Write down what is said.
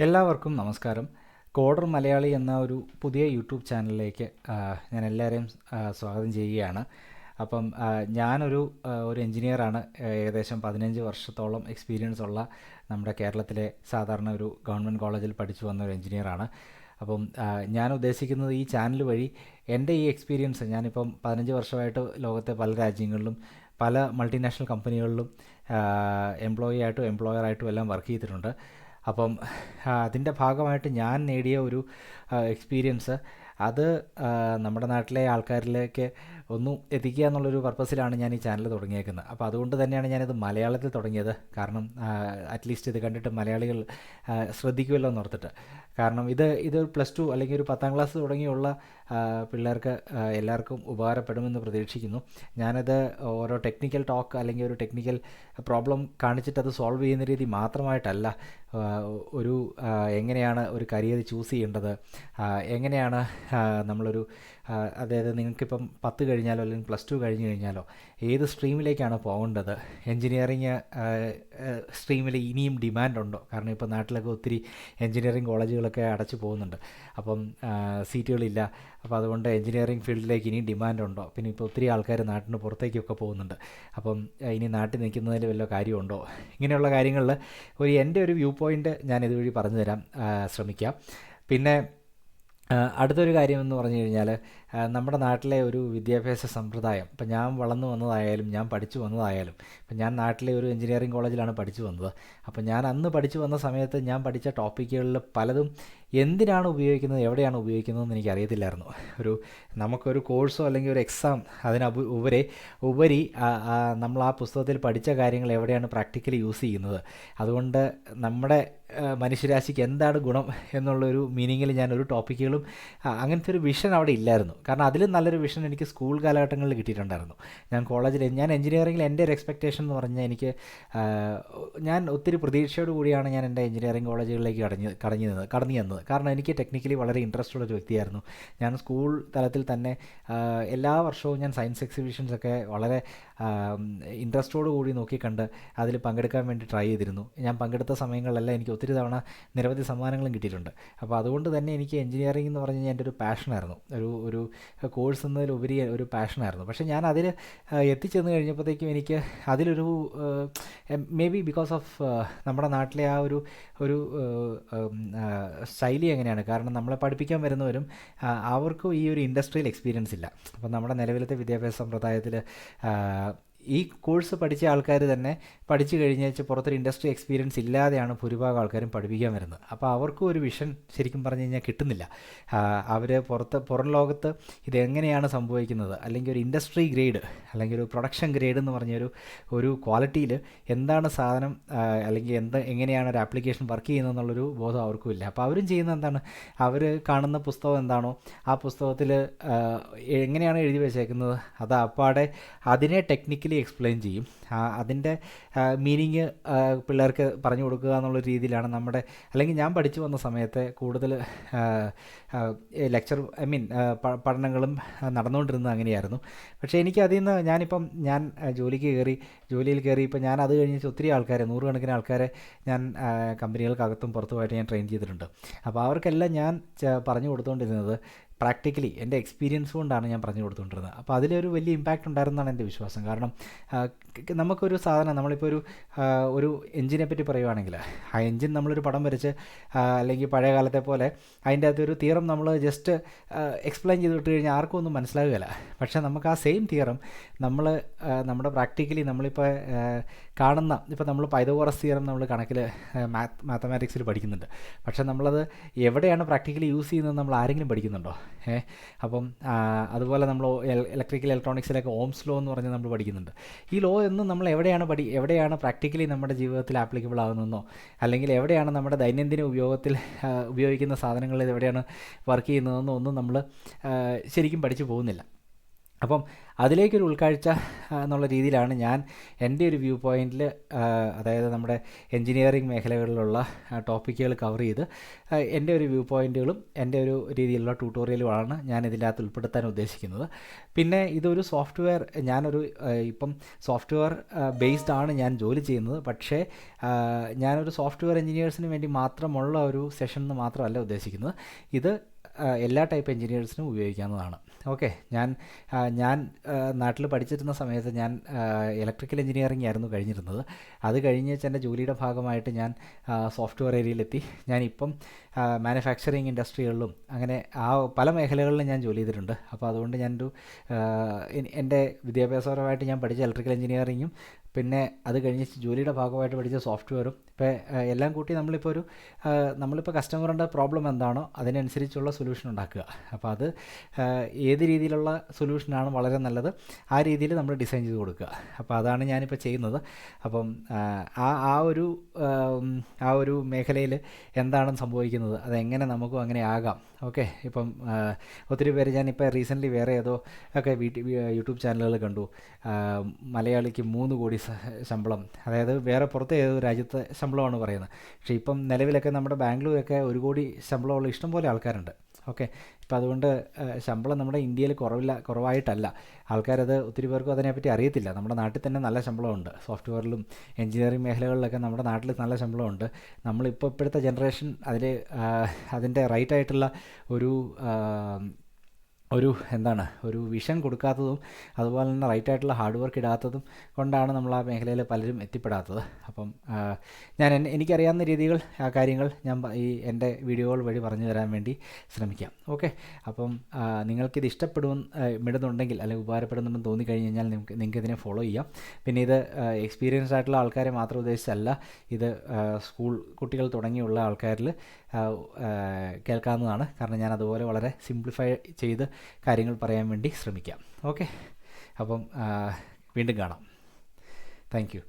എല്ലാവർക്കും നമസ്കാരം. കോഡർ മലയാളി എന്ന ഒരു പുതിയ യൂട്യൂബ് ചാനലിലേക്ക് ഞാൻ എല്ലാവരെയും സ്വാഗതം ചെയ്യുകയാണ്. അപ്പം ഒരു എഞ്ചിനീയറാണ്. ഏകദേശം 15 വർഷത്തോളം എക്സ്പീരിയൻസ് ഉള്ള നമ്മുടെ കേരളത്തിലെ സാധാരണ ഒരു ഗവൺമെൻറ് കോളേജിൽ പഠിച്ചു വന്ന ഒരു എഞ്ചിനീയറാണ്. അപ്പം ഞാൻ ഉദ്ദേശിക്കുന്നത് ഈ ചാനൽ വഴി എൻ്റെ ഈ എക്സ്പീരിയൻസ്, ഞാനിപ്പം 15 വർഷമായിട്ട് ലോകത്തെ പല രാജ്യങ്ങളിലും പല മൾട്ടിനാഷണൽ കമ്പനികളിലും എംപ്ലോയി ആയിട്ടും എംപ്ലോയറായിട്ടും എല്ലാം വർക്ക് ചെയ്തിട്ടുണ്ട്. അപ്പം അതിൻ്റെ ഭാഗമായിട്ട് ഞാൻ നേടിയ ഒരു എക്സ്പീരിയൻസ് അത് നമ്മുടെ നാട്ടിലെ ആൾക്കാരിലേക്ക് ഒന്ന് എത്തിക്കുക എന്നുള്ളൊരു പർപ്പസിലാണ് ഞാൻ ഈ ചാനൽ തുടങ്ങിയേക്കുന്നത്. അപ്പോൾ അതുകൊണ്ട് തന്നെയാണ് ഞാനിത് മലയാളത്തിൽ തുടങ്ങിയത്. കാരണം അറ്റ്ലീസ്റ്റ് ഇത് കണ്ടിട്ട് മലയാളികൾ ശ്രദ്ധിക്കുമല്ലോ എന്നോർത്തിട്ട്. കാരണം ഇത് +2 അല്ലെങ്കിൽ ഒരു 10ാം ക്ലാസ് തുടങ്ങിയുള്ള പിള്ളേർക്ക് എല്ലാവർക്കും ഉപകാരപ്പെടുമെന്ന് പ്രതീക്ഷിക്കുന്നു. ഞാനത് ഓരോ ടെക്നിക്കൽ ടോക്ക് അല്ലെങ്കിൽ ഒരു ടെക്നിക്കൽ പ്രോബ്ലം കാണിച്ചിട്ട് അത് സോൾവ് ചെയ്യുന്ന രീതി മാത്രമായിട്ടല്ല, ഒരു എങ്ങനെയാണ് ഒരു കരിയർ ചൂസ് ചെയ്യേണ്ടത്, എങ്ങനെയാണ് നമ്മളൊരു അതായത് നിങ്ങൾക്കിപ്പം 10 കഴിഞ്ഞാലോ അല്ലെങ്കിൽ +2 കഴിഞ്ഞ് കഴിഞ്ഞാലോ ഏത് സ്ട്രീമിലേക്കാണ് പോകേണ്ടത്, എൻജിനീയറിങ് സ്ട്രീമിൽ ഇനിയും ഡിമാൻഡുണ്ടോ? കാരണം ഇപ്പോൾ നാട്ടിലൊക്കെ ഒത്തിരി എൻജിനീയറിങ് കോളേജുകളൊക്കെ അടച്ചു പോകുന്നുണ്ട്. അപ്പം സീറ്റുകളില്ല. അപ്പോൾ അതുകൊണ്ട് എൻജിനീയറിങ് ഫീൽഡിലേക്ക് ഇനിയും ഡിമാൻഡുണ്ടോ? പിന്നെ ഇപ്പോൾ ഒത്തിരി ആൾക്കാർ നാട്ടിന് പുറത്തേക്കൊക്കെ പോകുന്നുണ്ട്. അപ്പം ഇനി നാട്ടിൽ നിൽക്കുന്നതിൽ വല്ല കാര്യമുണ്ടോ? ഇങ്ങനെയുള്ള കാര്യങ്ങളിൽ എൻ്റെ ഒരു വ്യൂ പോയിൻ്റ് ഞാൻ ഇതുവഴി പറഞ്ഞു തരാൻ ശ്രമിക്കാം. പിന്നെ അടുത്തൊരു കാര്യമെന്ന് പറഞ്ഞു കഴിഞ്ഞാൽ, നമ്മുടെ നാട്ടിലെ ഒരു വിദ്യാഭ്യാസ സമ്പ്രദായം, ഇപ്പം ഞാൻ വളർന്നു വന്നതായാലും ഞാൻ പഠിച്ചു വന്നതായാലും, ഇപ്പം ഞാൻ നാട്ടിലെ ഒരു എഞ്ചിനീയറിംഗ് കോളേജിലാണ് പഠിച്ചു വന്നത്. അപ്പം ഞാൻ അന്ന് പഠിച്ചു വന്ന സമയത്ത് ഞാൻ പഠിച്ച ടോപ്പിക്കുകളിൽ പലതും എന്തിനാണ് ഉപയോഗിക്കുന്നത്, എവിടെയാണ് ഉപയോഗിക്കുന്നതെന്ന് എനിക്കറിയത്തില്ലായിരുന്നു. നമുക്കൊരു കോഴ്സോ അല്ലെങ്കിൽ ഒരു എക്സാം ഉപരി നമ്മൾ ആ പുസ്തകത്തിൽ പഠിച്ച കാര്യങ്ങൾ എവിടെയാണ് പ്രാക്ടിക്കലി യൂസ് ചെയ്യുന്നത്, അതുകൊണ്ട് നമ്മുടെ മനുഷ്യരാശിക്ക് എന്താണ് ഗുണം എന്നുള്ളൊരു മീനിങ്ങിൽ ഞാനൊരു ടോപ്പിക്കുകളും അങ്ങനത്തെ ഒരു വിഷൻ അവിടെ ഇല്ലായിരുന്നു. കാരണം അതിലും നല്ലൊരു വിഷൻ എനിക്ക് സ്കൂൾ കാലഘട്ടങ്ങളിൽ കിട്ടിയിട്ടുണ്ടായിരുന്നു. ഞാൻ എഞ്ചിനീയറിംഗിൽ എൻ്റെ ഒരു എക്സ്പെക്റ്റേഷൻ എന്ന് പറഞ്ഞാൽ ഞാൻ ഒത്തിരി പ്രതീക്ഷയോട് കൂടിയാണ് ഞാൻ എൻ്റെ എഞ്ചിനീയറിംഗ് കോളേജുകളിലേക്ക് കടന്നു ചെന്നത്. കാരണം എനിക്ക് ടെക്നിക്കലി വളരെ ഇൻട്രസ്റ്റ് ഉള്ള ഒരു വ്യക്തിയായിരുന്നു. ഞാൻ സ്കൂൾ തലത്തിൽ തന്നെ എല്ലാ വർഷവും ഞാൻ സയൻസ് എക്സിബിഷൻസൊക്കെ വളരെ ഇൻട്രസ്റ്റോട് കൂടി നോക്കിക്കണ്ട് അതിൽ പങ്കെടുക്കാൻ വേണ്ടി ട്രൈ ചെയ്തിരുന്നു. ഞാൻ പങ്കെടുത്ത സമയങ്ങളിലെല്ലാം എനിക്ക് ഒത്തിരി തവണ നിരവധി സമ്മാനങ്ങളും കിട്ടിയിട്ടുണ്ട്. അപ്പോൾ അതുകൊണ്ട് തന്നെ എനിക്ക് എഞ്ചിനീയറിംഗ് എന്ന് പറഞ്ഞു കഴിഞ്ഞാൽ എൻ്റെ ഒരു പാഷനായിരുന്നു, ഒരു കോഴ്സ് എന്നതിലുപരി ഒരു പാഷനായിരുന്നു. പക്ഷേ ഞാൻ അതിൽ എത്തിച്ചെന്ന് കഴിഞ്ഞപ്പോഴത്തേക്കും എനിക്ക് അതിലൊരു മേ ബി ബിക്കോസ് ഓഫ് നമ്മുടെ നാട്ടിലെ ആ ഒരു ശൈലി എങ്ങനെയാണ്, കാരണം നമ്മളെ പഠിപ്പിക്കാൻ വരുന്നവരും അവർക്കും ഈ ഒരു ഇൻഡസ്ട്രിയൽ എക്സ്പീരിയൻസ് ഇല്ല. അപ്പോൾ നമ്മുടെ നിലവിലത്തെ വിദ്യാഭ്യാസ സമ്പ്രദായത്തിൽ ഈ കോഴ്സ് പഠിച്ച ആൾക്കാർ തന്നെ പഠിച്ചു കഴിഞ്ഞാൽ പുറത്തൊരു ഇൻഡസ്ട്രി എക്സ്പീരിയൻസ് ഇല്ലാതെയാണ് ഭൂരിഭാഗം ആൾക്കാരും പഠിപ്പിക്കാൻ വരുന്നത്. അപ്പോൾ അവർക്കും ഒരു വിഷൻ ശരിക്കും പറഞ്ഞു കഴിഞ്ഞാൽ കിട്ടുന്നില്ല. അവർ പുറം ലോകത്ത് ഇതെങ്ങനെയാണ് സംഭവിക്കുന്നത്, അല്ലെങ്കിൽ ഒരു ഇൻഡസ്ട്രി ഗ്രേഡ് അല്ലെങ്കിൽ ഒരു പ്രൊഡക്ഷൻ ഗ്രേഡ് എന്ന് പറഞ്ഞൊരു ക്വാളിറ്റിയിൽ എന്താണ് സാധനം, അല്ലെങ്കിൽ എങ്ങനെയാണ് ഒരു ആപ്ലിക്കേഷൻ വർക്ക് ചെയ്യുന്നതെന്നുള്ളൊരു ബോധം അവർക്കും ഇല്ല. അപ്പോൾ അവരും ചെയ്യുന്നത് എന്താണ്, അവർ കാണുന്ന പുസ്തകം എന്താണോ ആ പുസ്തകത്തിൽ എങ്ങനെയാണ് എഴുതി വെച്ചേക്കുന്നത് അത് അപ്പാടെ അതിനെ ടെക്നിക്കലി എക്സ്പ്ലെയിൻ ചെയ്യും. അതിൻ്റെ മീനിങ് പിള്ളേർക്ക് പറഞ്ഞു കൊടുക്കുക എന്നുള്ള രീതിയിലാണ് അല്ലെങ്കിൽ ഞാൻ പഠിച്ചു വന്ന സമയത്ത് കൂടുതൽ പഠനങ്ങളും നടന്നുകൊണ്ടിരുന്നത് അങ്ങനെയായിരുന്നു. പക്ഷേ എനിക്ക് അതിൽ നിന്ന് ഞാൻ ജോലിയിൽ കയറി ഇപ്പോൾ ഞാൻ അത് കഴിഞ്ഞ് ഒത്തിരി ആൾക്കാരെ, നൂറുകണക്കിന് ആൾക്കാരെ ഞാൻ കമ്പനികൾക്കകത്തും പുറത്തുമായിട്ട് ഞാൻ ട്രെയിൻ ചെയ്തിട്ടുണ്ട്. അപ്പോൾ അവർക്കെല്ലാം ഞാൻ പറഞ്ഞു കൊടുത്തുകൊണ്ടിരുന്നത് പ്രാക്ടിക്കലി എൻ്റെ എക്സ്പീരിയൻസ് കൊണ്ടാണ് ഞാൻ പറഞ്ഞു കൊടുത്തുകൊണ്ടിരുന്നത്. അപ്പോൾ അതിലൊരു വലിയ ഇമ്പാക്റ്റ് ഉണ്ടായിരുന്നാണ് എൻ്റെ വിശ്വാസം. കാരണം നമുക്കൊരു സാധനം, നമ്മളിപ്പോൾ ഒരു എഞ്ചിനെ പറ്റി പറയുവാണെങ്കിൽ ആ എഞ്ചിൻ നമ്മളൊരു പടം വരച്ച് അല്ലെങ്കിൽ പഴയ കാലത്തെ പോലെ അതിൻ്റെ അകത്തൊരു തിയറം നമ്മൾ ജസ്റ്റ് എക്സ്പ്ലെയിൻ ചെയ്ത് വിട്ട് കഴിഞ്ഞാൽ ആർക്കും ഒന്നും മനസ്സിലാകുകയില്ല. പക്ഷേ നമുക്ക് ആ സെയിം തിയറം നമ്മുടെ പ്രാക്ടിക്കലി നമ്മളിപ്പോൾ കാണുന്ന, ഇപ്പോൾ നമ്മൾ പൈതഗോറസ് തിയറം നമ്മൾ കണക്കിൽ മാത്തമാറ്റിക്സിൽ പഠിക്കുന്നുണ്ട്. പക്ഷേ നമ്മളത് എവിടെയാണ് പ്രാക്ടിക്കലി യൂസ് ചെയ്യുന്നത് നമ്മൾ ആരെങ്കിലും പഠിക്കുന്നുണ്ടോ? അപ്പം അതുപോലെ നമ്മൾ ഇലക്ട്രോണിക്സിലൊക്കെ ഓംസ് ലോ എന്ന് പറഞ്ഞ് നമ്മൾ പഠിക്കുന്നുണ്ട്. ഈ ലോ എന്നും നമ്മൾ എവിടെയാണ് പ്രാക്ടിക്കലി നമ്മുടെ ജീവിതത്തിൽ ആപ്ലിക്കബിൾ ആകുന്നതെന്നോ, അല്ലെങ്കിൽ എവിടെയാണ് നമ്മുടെ ദൈനംദിന ഉപയോഗിക്കുന്ന സാധനങ്ങളിൽ എവിടെയാണ് വർക്ക് ചെയ്യുന്നതെന്നോ ഒന്നും നമ്മൾ ശരിക്കും പഠിച്ചു പോകുന്നില്ല. അപ്പം അതിലേക്കൊരു ഉൾക്കാഴ്ച എന്നുള്ള രീതിയിലാണ് ഞാൻ എൻ്റെ ഒരു വ്യൂ പോയിൻറ്റിൽ, അതായത് നമ്മുടെ എൻജിനീയറിംഗ് മേഖലകളിലുള്ള ടോപ്പിക്കുകൾ കവർ ചെയ്ത് എൻ്റെ ഒരു വ്യൂ പോയിൻറ്റുകളും എൻ്റെ ഒരു രീതിയിലുള്ള ട്യൂട്ടോറിയലുമാണ് ഞാൻ ഇതിൻ്റെ അകത്ത് ഉൾപ്പെടുത്താൻ ഉദ്ദേശിക്കുന്നത്. പിന്നെ ഇതൊരു സോഫ്റ്റ്വെയർ, ഞാനൊരു ഇപ്പം സോഫ്റ്റ്വെയർ ബേസ്ഡ് ആണ് ഞാൻ ജോലി ചെയ്യുന്നത്. പക്ഷേ ഞാനൊരു സോഫ്റ്റ്വെയർ എൻജിനീയേഴ്സിന് വേണ്ടി മാത്രമുള്ള ഒരു സെഷൻ എന്ന് മാത്രമല്ല ഉദ്ദേശിക്കുന്നത്. ഇത് എല്ലാ ടൈപ്പ് എൻജിനീയേഴ്സിനും ഉപയോഗിക്കാവുന്നതാണ്. ഓക്കെ, ഞാൻ നാട്ടിൽ പഠിച്ചിരുന്ന സമയത്ത് ഞാൻ ഇലക്ട്രിക്കൽ എൻജിനീയറിംഗ് ആയിരുന്നു കഴിഞ്ഞിരുന്നത്. അത് കഴിഞ്ഞ് എൻ്റെ ജോലിയുടെ ഭാഗമായിട്ട് ഞാൻ സോഫ്റ്റ്വെയർ ഏരിയയിലെത്തി. ഞാനിപ്പം മാനുഫാക്ചറിങ് ഇൻഡസ്ട്രികളിലും അങ്ങനെ പല മേഖലകളിലും ഞാൻ ജോലി ചെയ്തിട്ടുണ്ട്. അപ്പോൾ അതുകൊണ്ട് ഞാനൊരു എൻ്റെ വിദ്യാഭ്യാസപരമായിട്ട് ഞാൻ പഠിച്ച ഇലക്ട്രിക്കൽ എൻജിനീയറിങ്ങും പിന്നെ അത് കഴിഞ്ഞ് ജോലിയുടെ ഭാഗമായിട്ട് പഠിച്ച സോഫ്റ്റ്വെയറും എല്ലാം കൂട്ടി നമ്മളിപ്പോൾ കസ്റ്റമറിൻ്റെ പ്രോബ്ലം എന്താണോ അതിനനുസരിച്ചുള്ള സൊല്യൂഷൻ ഉണ്ടാക്കുക. അപ്പോൾ അത് ഏത് രീതിയിലുള്ള സൊല്യൂഷനാണ് വളരെ നല്ലത് ആ രീതിയിൽ നമ്മൾ ഡിസൈൻ ചെയ്ത് കൊടുക്കുക. അപ്പോൾ അതാണ് ഞാനിപ്പോൾ ചെയ്യുന്നത്. അപ്പം ആ ഒരു മേഖലയിൽ എന്താണ് സംഭവിക്കുന്നത്, അതെങ്ങനെ നമുക്കും അങ്ങനെ ആകാം. ഓക്കെ, ഇപ്പം ഒത്തിരി പേര് ഞാനിപ്പോൾ റീസെൻ്റ്ലി വേറെ ഏതോ ഒക്കെ യൂട്യൂബ് ചാനലുകൾ കണ്ടു, മലയാളിക്ക് 3 കോടി ശമ്പളം, അതായത് വേറെ പുറത്തെ ഏതോ രാജ്യത്തെ ശമ്പളമാണ് പറയുന്നത്. പക്ഷേ ഇപ്പം നിലവിലൊക്കെ നമ്മുടെ ബാംഗ്ലൂരൊക്കെ 1 കോടി ശമ്പളമുള്ള ഇഷ്ടംപോലെ ആൾക്കാരുണ്ട്. ഓക്കെ, ഇപ്പം അതുകൊണ്ട് ശമ്പളം നമ്മുടെ ഇന്ത്യയിൽ കുറവായിട്ടല്ല, ആൾക്കാരത് ഒത്തിരി പേർക്കും അതിനെപ്പറ്റി അറിയത്തില്ല. നമ്മുടെ നാട്ടിൽ തന്നെ നല്ല ശമ്പളമുണ്ട്. സോഫ്റ്റ്വെയറിലും എൻജിനീയറിംഗ് മേഖലകളിലൊക്കെ നമ്മുടെ നാട്ടിൽ നല്ല ശമ്പളമുണ്ട്. ഇപ്പോഴത്തെ ജനറേഷൻ അതിൻ്റെ റൈറ്റായിട്ടുള്ള ഒരു വിഷൻ കൊടുക്കാത്തതും അതുപോലെ തന്നെ റൈറ്റായിട്ടുള്ള ഹാർഡ് വർക്ക് ഇടാത്തതും കൊണ്ടാണ് നമ്മൾ ആ മേഖലയിൽ പലരും എത്തിപ്പെടാത്തത്. അപ്പം എനിക്കറിയാവുന്ന കാര്യങ്ങൾ ഞാൻ എൻ്റെ വീഡിയോകൾ വഴി പറഞ്ഞു തരാൻ വേണ്ടി ശ്രമിക്കാം. ഓക്കെ, അപ്പം നിങ്ങൾക്കിത് ഇഷ്ടപ്പെടുന്നുണ്ടെങ്കിൽ അല്ലെങ്കിൽ ഉപകാരപ്പെടുന്നുണ്ടെന്ന് തോന്നിക്കഴിഞ്ഞ് കഴിഞ്ഞാൽ നിങ്ങൾക്ക് ഇതിനെ ഫോളോ ചെയ്യാം. പിന്നെ ഇത് എക്സ്പീരിയൻസ്ഡ് ആയിട്ടുള്ള ആൾക്കാരെ മാത്രം ഉദ്ദേശിച്ചല്ല, ഇത് സ്കൂൾ കുട്ടികൾ തുടങ്ങിയുള്ള ആൾക്കാരിൽ കേൾക്കാവുന്നതാണ്. കാരണം ഞാൻ അതുപോലെ വളരെ സിംപ്ലിഫൈ ചെയ്ത് കാര്യങ്ങൾ പറയാൻ വേണ്ടി ശ്രമിക്കാം. ഓക്കെ, അപ്പം വീണ്ടും കാണാം. Thank you.